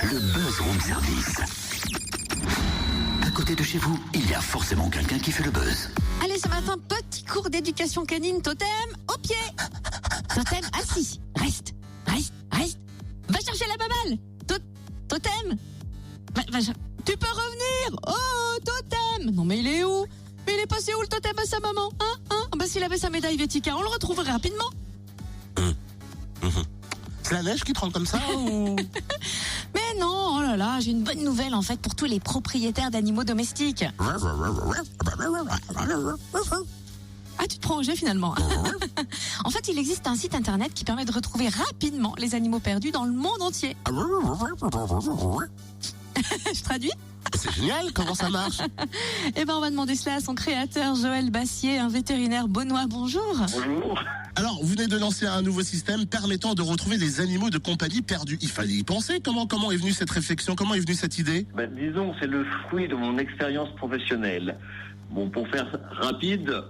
Le Buzz Room Service. À côté de chez vous, il y a forcément quelqu'un qui fait le buzz. Allez, ce matin, petit cours d'éducation canine. Totem, au pied. Totem, assis. Reste. Va chercher la baballe. Totem. Tu peux revenir. Oh, Totem. Non, mais il est où? Mais il est passé où le totem à sa maman? Bah, s'il avait sa médaille Vética, on le retrouverait rapidement. C'est la neige qui tremble comme ça ou... Mais non, oh là là, j'ai une bonne nouvelle en fait pour tous les propriétaires d'animaux domestiques. Ah, tu te prends au jeu finalement. En fait, il existe un site internet qui permet de retrouver rapidement les animaux perdus dans le monde entier. Je traduis? C'est génial, comment ça marche? Eh ben, on va demander cela à son créateur, Joël Bassier, un vétérinaire beaunois. Bonjour. Bonjour. Alors, vous venez de lancer un nouveau système permettant de retrouver les animaux de compagnie perdus. Il fallait y penser. Comment est venue cette réflexion? Comment est venue cette idée? Disons, c'est le fruit de mon expérience professionnelle. Bon, pour faire rapide,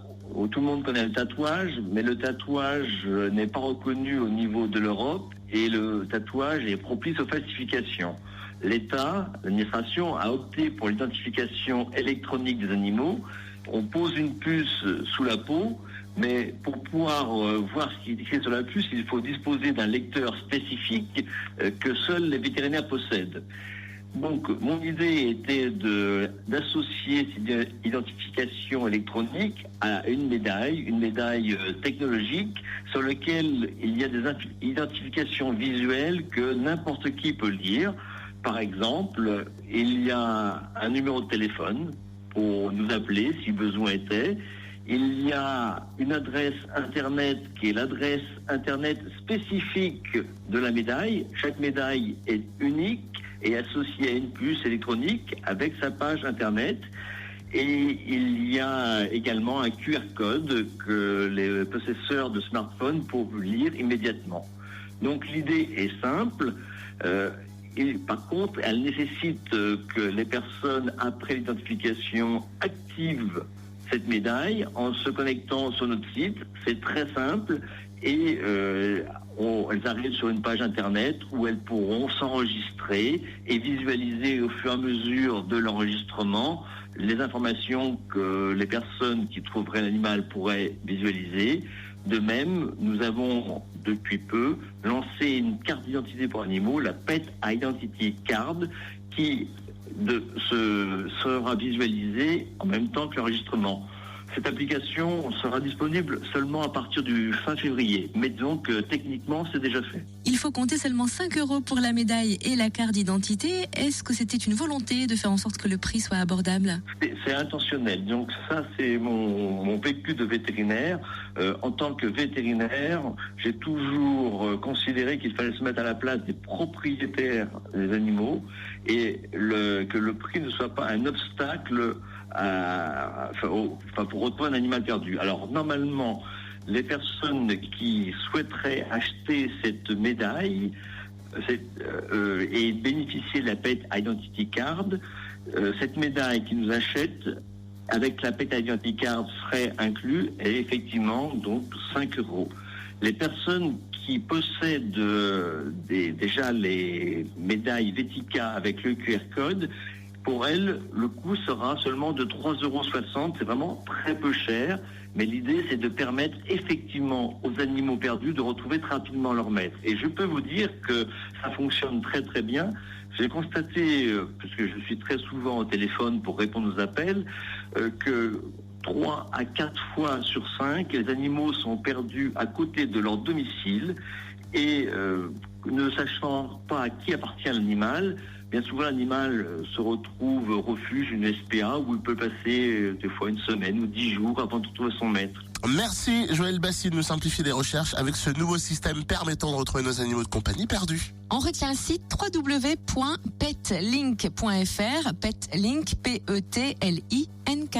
tout le monde connaît le tatouage, mais le tatouage n'est pas reconnu au niveau de l'Europe et le tatouage est propice aux falsifications. L'État, l'administration, a opté pour l'identification électronique des animaux. On pose une puce sous la peau, mais pour pouvoir voir ce qui est écrit sur la puce, il faut disposer d'un lecteur spécifique que seuls les vétérinaires possèdent. Donc, mon idée était d'associer cette identification électronique à une médaille technologique sur laquelle il y a des identifications visuelles que n'importe qui peut lire. Par exemple, il y a un numéro de téléphone pour nous appeler si besoin était. Il y a une adresse Internet qui est l'adresse Internet spécifique de la médaille. Chaque médaille est unique et associée à une puce électronique avec sa page Internet. Et il y a également un QR code que les possesseurs de smartphones peuvent lire immédiatement. Donc l'idée est simple. Et par contre, elle nécessite que les personnes, après l'identification, activent cette médaille en se connectant sur notre site. C'est très simple et elles arrivent sur une page Internet où elles pourront s'enregistrer et visualiser au fur et à mesure de l'enregistrement les informations que les personnes qui trouveraient l'animal pourraient visualiser. De même, nous avons depuis peu lancé une carte d'identité pour animaux, la Pet Identity Card, qui sera visualisée en même temps que l'enregistrement. Cette application sera disponible seulement à partir du fin février, mais donc techniquement c'est déjà fait. Il faut compter seulement 5 € pour la médaille et la carte d'identité. Est-ce que c'était une volonté de faire en sorte que le prix soit abordable? C'est intentionnel. Donc ça, c'est mon vécu de vétérinaire. En tant que vétérinaire, j'ai toujours considéré qu'il fallait se mettre à la place des propriétaires des animaux et que le prix ne soit pas un obstacle pour retrouver un animal perdu. Alors normalement, les personnes qui souhaiteraient acheter cette médaille et bénéficier de la Pet Identity Card, cette médaille qu'ils nous achètent avec la Pet Identity Card serait inclus et effectivement donc 5 €. Les personnes qui possèdent déjà les médailles Vética avec le QR code, pour elles, le coût sera seulement de 3,60 €. C'est vraiment très peu cher. Mais l'idée, c'est de permettre effectivement aux animaux perdus de retrouver très rapidement leur maître. Et je peux vous dire que ça fonctionne très très bien. J'ai constaté, puisque je suis très souvent au téléphone pour répondre aux appels, que 3 à 4 fois sur 5, les animaux sont perdus à côté de leur domicile et ne sachant pas à qui appartient l'animal, bien souvent l'animal se retrouve au refuge, une SPA, où il peut passer des fois une semaine ou 10 jours avant de trouver son maître. Merci Joël Bassier de nous simplifier les recherches avec ce nouveau système permettant de retrouver nos animaux de compagnie perdus. On retient le site www.petlink.fr, Petlink, Petlink.